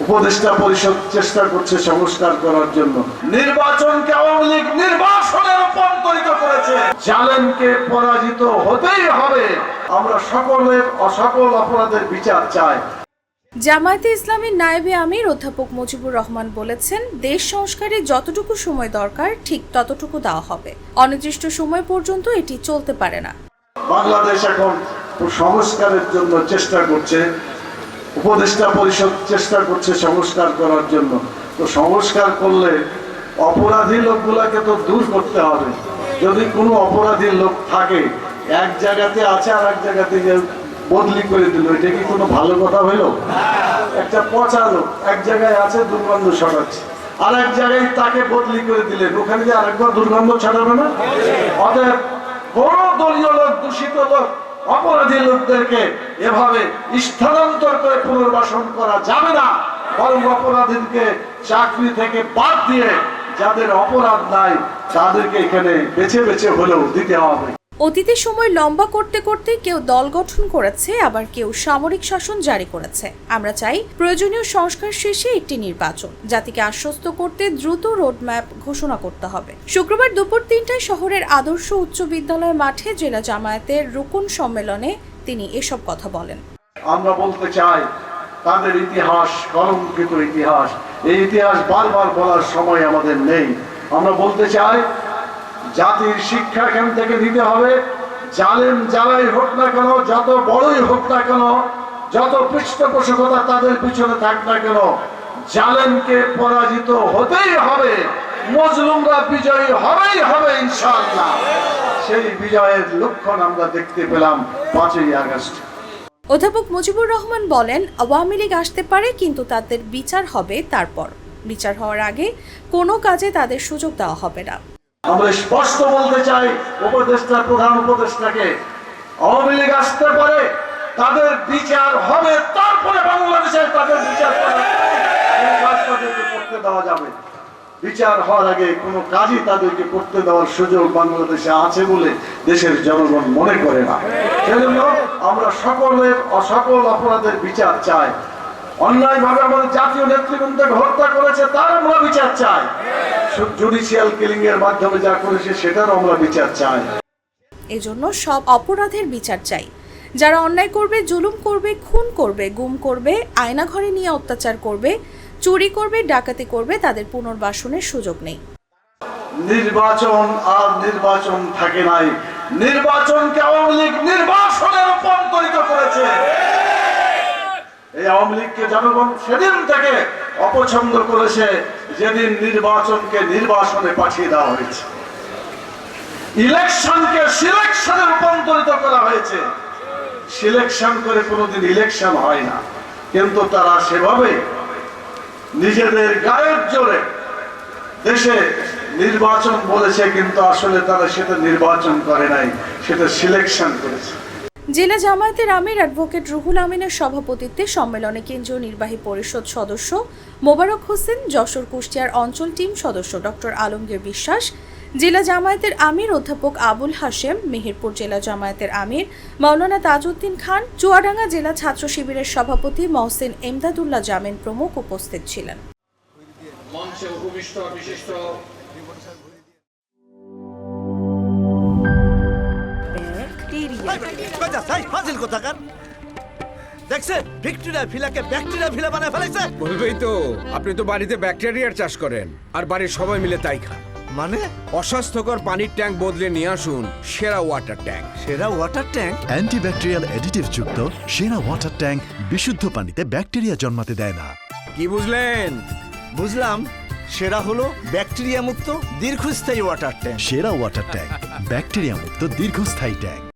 উপদেষ্টা পরিষদ চেষ্টা করছে সংস্কার করার জন্য। নির্বাচনকে আওয়ামী লীগ নির্বাসনে রূপান্তরিত করেছে। জালেমকে পরাজিত হতেই হবে। আমরা সকল অপরাধের বিচার চাই। জামায়াতে ইসলামীর নায়েবে আমির অধ্যাপক মুজিবুর রহমান বলেছেন, দেশ সংস্কারে যতটুকু সময় দরকার ঠিক ততটুকু দেওয়া হবে। অনির্দিষ্ট সময় পর্যন্ত এটি চলতে পারে না। বাংলাদেশ এখন সংস্কারের জন্য চেষ্টা করছে। উপদেষ্টা পরিষদ চেষ্টা করছে সংস্কার করার জন্য। তো সংস্কার করলে অপরাধী লোকগুলাকে তো দূর করতে হবে। যদি কোনো অপরাধী লোক থাকে এক জায়গাতে আছে আর এক জায়গাতে বদলি করে দিল, এটা কি কোনো ভালো কথা হইল? একটা পচা লোক এক জায়গায় আছে, দুর্গন্ধ ছড়াচ্ছে, আর এক জায়গায় তাকে বদলি করে দিলেন, ওখানে যে আরেকবার দুর্গন্ধ ছড়াবে না? অতএব বড় দলীয় লোক, দূষিত লোক, অপরাধী লোকদেরকে এভাবে স্থানান্তর করে পুনর্বাসন করা যাবে না। বরং অপরাধীকে চাকরি থেকে বাদ দিয়ে যাদের অপরাধ নাই তাদেরকে এখানে বেছে বেছে হলেও দিতে হবে। অতীতে সময় লম্বা করতে করতে কেউ দল গঠন করেছে, আবার কেউ সামরিক শাসন জারি করেছে। আমরা চাই প্রয়োজনীয় সংস্কার শেষে একটি নির্বাচন। জাতিকে আশ্বস্ত করতে দ্রুত রোডম্যাপ ঘোষণা করতে হবে। শুক্রবার দুপুর ৩টায় শহরের আদর্শ উচ্চ বিদ্যালয় মাঠে জেলা জামায়াতের রুকুন সম্মেলনে তিনি এসব কথা বলেন। আমরা বলতে চাই, তাদের ইতিহাস কলঙ্কিত ইতিহাস, এই ইতিহাস বারবার বলার সময় আমাদের নেই। আমরা বলতে চাই, জাতির শিক্ষা এখান থেকে দিতে হবে। জালেম যারাই হোক না কেন, যত বড়ই হোক না কেন, যত পৃষ্ঠপোষকতা তাদের পিছনে থাক না কেন, জালেমকে পরাজিত হতেই হবে। মজলুমরা বিজয়ী হবেই হবে ইনশাআল্লাহ। সেই বিজয়ের লক্ষণ আমরা দেখতে পেলাম 5ই আগস্ট। অধ্যাপক মুজিবুর রহমান বলেন, আওয়ামী লীগ আসতে পারে, কিন্তু তাদের বিচার হবে তারপর। বিচার হওয়ার আগে কোনো কাজে তাদের সুযোগ দেওয়া হবে না। আমরা স্পষ্ট বলতে চাই প্রধান উপদেষ্টাকে, আওয়ামী লীগ আসতে পারে, তাদের বিচার হবে, তারপরে বাংলাদেশে তাদের বিচার করতে দেওয়া যাবে। বিচার হওয়ার আগে কোনো কাজই তাদেরকে করতে দেওয়ার সুযোগ বাংলাদেশে আছে বলে দেশের জনগণ মনে করে না। সেজন্য আমরা সকল অপরাধের বিচার চাই। অন্যায়ভাবে আমাদের জাতীয় নেতৃবৃন্দকে হত্যা করেছে, তার আমরা বিচার চাই। জুডিশিয়াল কিলিং এর মাধ্যমে যা করেছে সেটারও আমরা বিচার চাই। এজন্য সব অপরাধের বিচার চাই। যারা অন্যায় করবে, জুলুম করবে, খুন করবে, গুম করবে, আয়না ঘরে নিয়ে অত্যাচার করবে, চুরি করবে, ডাকাতি করবে, তাদের পুনর্বাসনের সুযোগ নেই। নির্বাচন আর নির্বাচন থাকে নাই। নির্বাচনকে আওয়ামী লীগ নির্বাসনে রূপান্তরিত করেছে। এই আওয়ামী লীগকে জনগণ সেদিন থেকে অপছন্দ করেছে যেদিন নির্বাচনকে নির্বাসনে পাঠিয়ে দেওয়া হয়েছে। ইলেকশনকে সিলেকশনে রূপান্তরিত করা হয়েছে। সিলেকশন করে কোনোদিন ইলেকশন হয় না, কিন্তু তারা সেভাবে নিজেদের গায়ের জোরে দেশে নির্বাচন বলেছে, কিন্তু আসলে তারা সেটা নির্বাচন করে নাই, সেটা সিলেকশন করেছে। জেলা জামায়াতের আমির অ্যাডভোকেট রুহুল আমিনের সভাপতিত্বে সম্মেলনে কেন্দ্রীয় নির্বাহী পরিষদ সদস্য মোবারক হোসেন, যশোর কুষ্টিয়ার অঞ্চল টিম সদস্য ডক্টর আলমগীর বিশ্বাস, জেলা জামায়াতের আমির অধ্যাপক আবুল হাশেম, মেহেরপুর জেলা জামায়াতের আমির মাওলানা তাজউদ্দিন খান, চুয়াডাঙ্গা জেলা ছাত্র শিবিরের সভাপতি মহসিন এমদাদুল্লাহ জামিন প্রমুখ উপস্থিত ছিলেন। বলবেই তো, আপনি তো বাড়িতে ব্যাকটেরিয়ার চাষ করেন আর বাড়ির সবাই মিলে তাই খান। মানে অস্বাস্থ্যকর পানির ট্যাঙ্ক বদলে নিয়ে আসুন সেরা ওয়াটার ট্যাঙ্ক। সেরা ওয়াটার ট্যাঙ্ক অ্যান্টিব্যাকটেরিয়াল অ্যাডিটিভ যুক্ত সেরা ওয়াটার ট্যাঙ্ক বিশুদ্ধ পানিতে ব্যাকটেরিয়া জন্মাতে দেয় না। কি বুঝলেন? বুঝলাম, সেরা হলো ব্যাকটেরিয়া মুক্ত দীর্ঘস্থায়ী ওয়াটার ট্যাঙ্ক। সেরা ওয়াটার ট্যাঙ্ক ব্যাকটেরিয়া মুক্ত দীর্ঘস্থায়ী ট্যাঙ্ক।